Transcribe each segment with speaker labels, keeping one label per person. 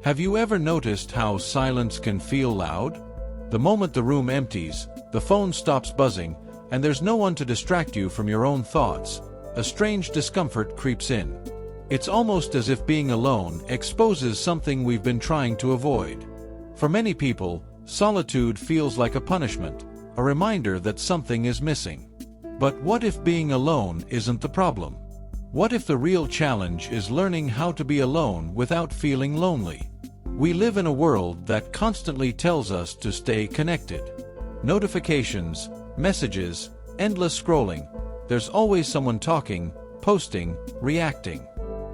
Speaker 1: Have you ever noticed how silence can feel loud? The moment the room empties, the phone stops buzzing, and there's no one to distract you from your own thoughts, a strange discomfort creeps in. It's almost as if being alone exposes something we've been trying to avoid. For many people, solitude feels like a punishment, a reminder that something is missing. But what if being alone isn't the problem? What if the real challenge is learning how to be alone without feeling lonely? We live in a world that constantly tells us to stay connected. Notifications, messages, endless scrolling. There's always someone talking, posting, reacting.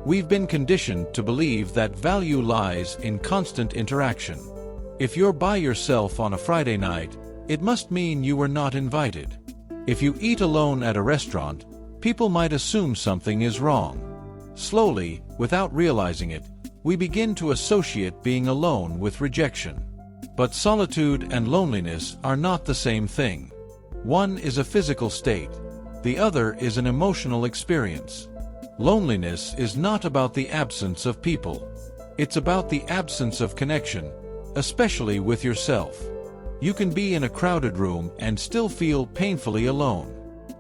Speaker 1: We've been conditioned to believe that value lies in constant interaction. If you're by yourself on a Friday night, it must mean you were not invited. If you eat alone at a restaurant, people might assume something is wrong. Slowly, without realizing it, we begin to associate being alone with rejection. But solitude and loneliness are not the same thing. One is a physical state, the other is an emotional experience. Loneliness is not about the absence of people. It's about the absence of connection, especially with yourself. You can be in a crowded room and still feel painfully alone.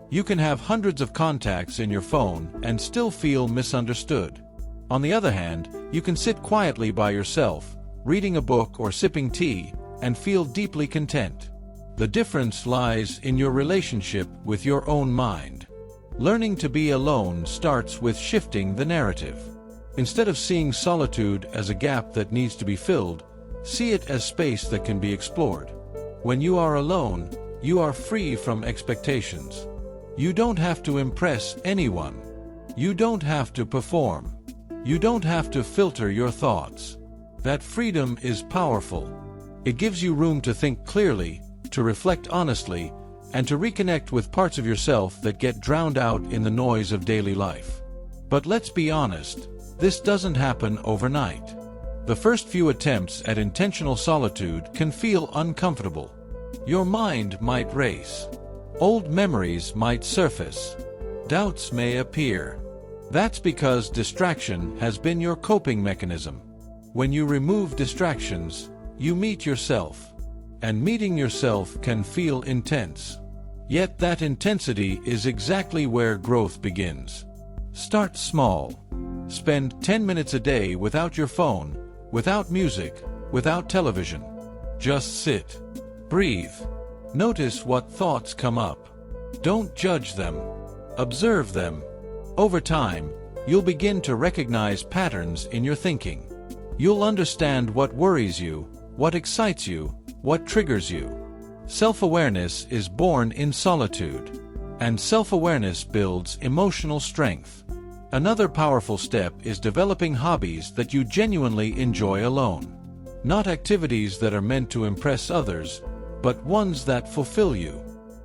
Speaker 1: You can have hundreds of contacts in your phone and still feel misunderstood. On the other hand, you can sit quietly by yourself, reading a book or sipping tea, and feel deeply content. The difference lies in your relationship with your own mind. Learning to be alone starts with shifting the narrative. Instead of seeing solitude as a gap that needs to be filled, see it as space that can be explored. When you are alone, you are free from expectations. You don't have to impress anyone. You don't have to perform. You don't have to filter your thoughts. That freedom is powerful. It gives you room to think clearly, to reflect honestly, and to reconnect with parts of yourself that get drowned out in the noise of daily life. But let's be honest, this doesn't happen overnight. The first few attempts at intentional solitude can feel uncomfortable. Your mind might race. Old memories might surface. Doubts may appear. That's because distraction has been your coping mechanism. When you remove distractions, you meet yourself. And meeting yourself can feel intense. Yet that intensity is exactly where growth begins. Start small. Spend 10 minutes a day without your phone, without music, without television. Just sit. Breathe. Notice what thoughts come up. Don't judge them. Observe them. Over time, you'll begin to recognize patterns in your thinking. You'll understand what worries you, what excites you, what triggers you. Self-awareness is born in solitude, and self-awareness builds emotional strength. Another powerful step is developing hobbies that you genuinely enjoy alone. Not activities that are meant to impress others, but ones that fulfill you.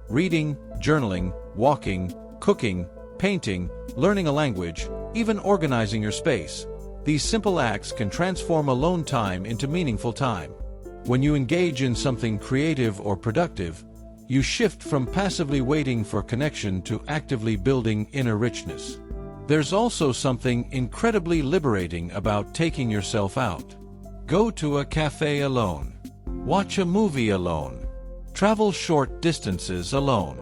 Speaker 1: Reading, journaling, walking, cooking, painting, learning a language, even organizing your space. These simple acts can transform alone time into meaningful time. When you engage in something creative or productive, you shift from passively waiting for connection to actively building inner richness. There's also something incredibly liberating about taking yourself out. Go to a cafe alone. Watch a movie alone. Travel short distances alone.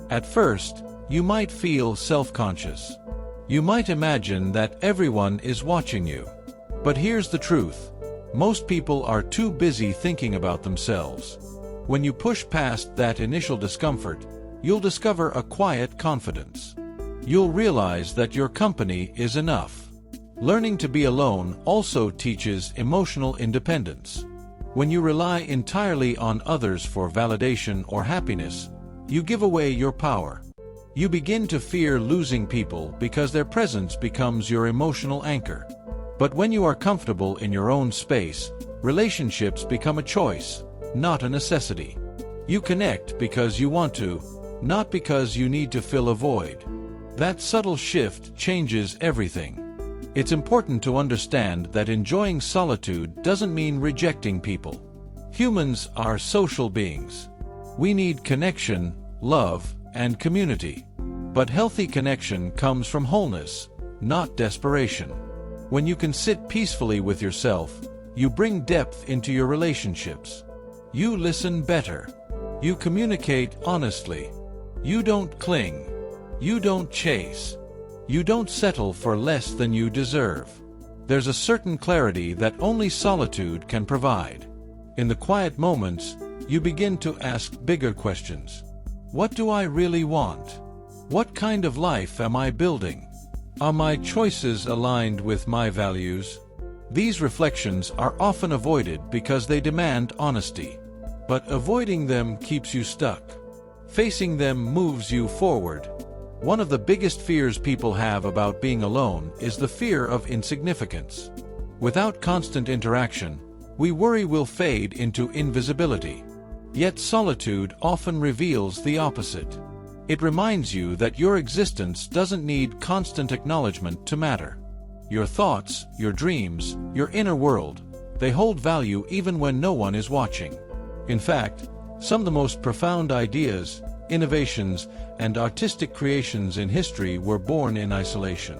Speaker 1: At first, you might feel self-conscious. You might imagine that everyone is watching you. But here's the truth. Most people are too busy thinking about themselves. When you push past that initial discomfort, you'll discover a quiet confidence. You'll realize that your company is enough. Learning to be alone also teaches emotional independence. When you rely entirely on others for validation or happiness, you give away your power. You begin to fear losing people because their presence becomes your emotional anchor. But when you are comfortable in your own space, relationships become a choice, not a necessity. You connect because you want to, not because you need to fill a void. That subtle shift changes everything. It's important to understand that enjoying solitude doesn't mean rejecting people. Humans are social beings. We need connection, love, and community. But healthy connection comes from wholeness, not desperation. When you can sit peacefully with yourself, You bring depth into your relationships. You listen better. You communicate honestly. You don't cling. You don't chase. You don't settle for less than you deserve. There's a certain clarity that only solitude can provide. In the quiet moments, you begin to ask bigger questions. What do I really want? What kind of life am I building? Are my choices aligned with my values? These reflections are often avoided because they demand honesty. But avoiding them keeps you stuck. Facing them moves you forward. One of the biggest fears people have about being alone is the fear of insignificance. Without constant interaction, we worry we'll fade into invisibility. Yet solitude often reveals the opposite. It reminds you that your existence doesn't need constant acknowledgement to matter. Your thoughts, your dreams, your inner world, they hold value even when no one is watching. In fact, some of the most profound ideas, innovations, and artistic creations in history were born in isolation.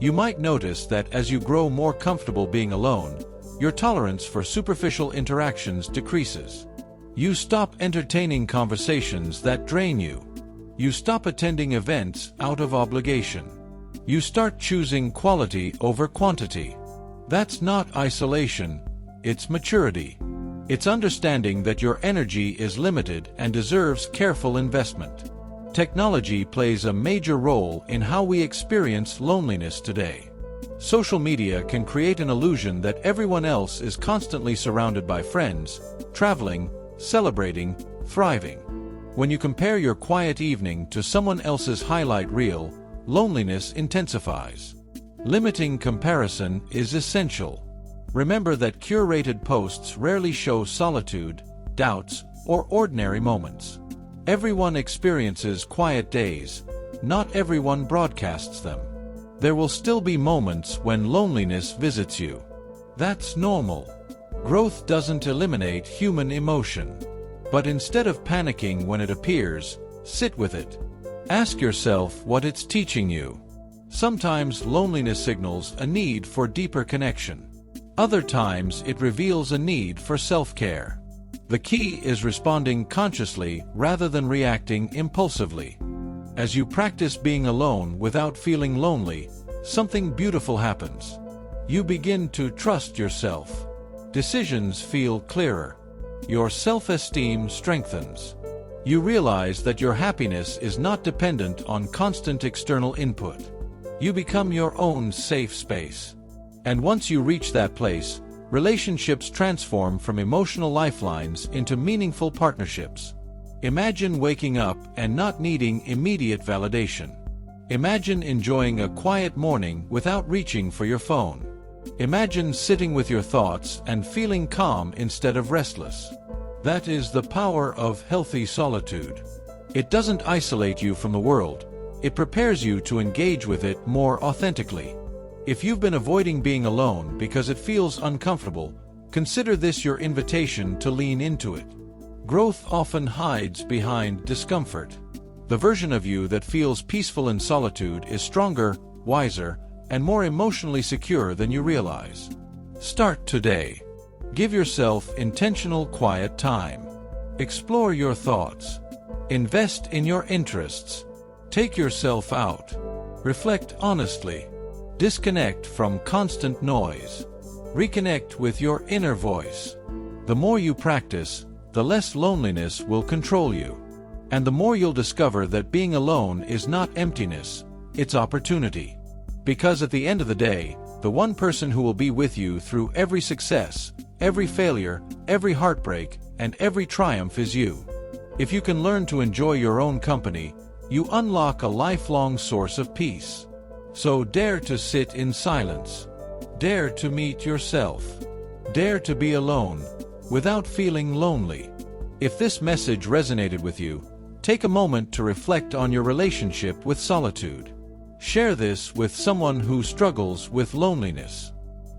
Speaker 1: You might notice that as you grow more comfortable being alone, your tolerance for superficial interactions decreases. You stop entertaining conversations that drain you. You stop attending events out of obligation. You start choosing quality over quantity. That's not isolation, it's maturity. It's understanding that your energy is limited and deserves careful investment. Technology plays a major role in how we experience loneliness today. Social media can create an illusion that everyone else is constantly surrounded by friends, traveling, celebrating, thriving. When you compare your quiet evening to someone else's highlight reel, loneliness intensifies. Limiting comparison is essential. Remember that curated posts rarely show solitude, doubts, or ordinary moments. Everyone experiences quiet days. Not everyone broadcasts them. There will still be moments when loneliness visits you. That's normal. Growth doesn't eliminate human emotion. But instead of panicking when it appears, sit with it. Ask yourself what it's teaching you. Sometimes loneliness signals a need for deeper connection. Other times it reveals a need for self-care. The key is responding consciously rather than reacting impulsively. As you practice being alone without feeling lonely, something beautiful happens. You begin to trust yourself. Decisions feel clearer. Your self-esteem strengthens. You realize that your happiness is not dependent on constant external input. You become your own safe space. And once you reach that place, relationships transform from emotional lifelines into meaningful partnerships. Imagine waking up and not needing immediate validation. Imagine enjoying a quiet morning without reaching for your phone. Imagine sitting with your thoughts and feeling calm instead of restless. That is the power of healthy solitude. It doesn't isolate you from the world. It prepares you to engage with it more authentically. If you've been avoiding being alone because it feels uncomfortable, consider this your invitation to lean into it. Growth often hides behind discomfort. The version of you that feels peaceful in solitude is stronger, wiser, and more emotionally secure than you realize. Start today. Give yourself intentional quiet time. Explore your thoughts. Invest in your interests. Take yourself out. Reflect honestly. Disconnect from constant noise. Reconnect with your inner voice. The more you practice, the less loneliness will control you. And the more you'll discover that being alone is not emptiness, it's opportunity. Because at the end of the day, the one person who will be with you through every success, every failure, every heartbreak, and every triumph is you. If you can learn to enjoy your own company, you unlock a lifelong source of peace. So dare to sit in silence. Dare to meet yourself. Dare to be alone, without feeling lonely. If this message resonated with you, take a moment to reflect on your relationship with solitude. Share this with someone who struggles with loneliness.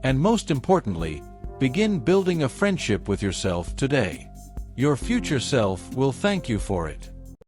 Speaker 1: And most importantly, begin building a friendship with yourself today. Your future self will thank you for it.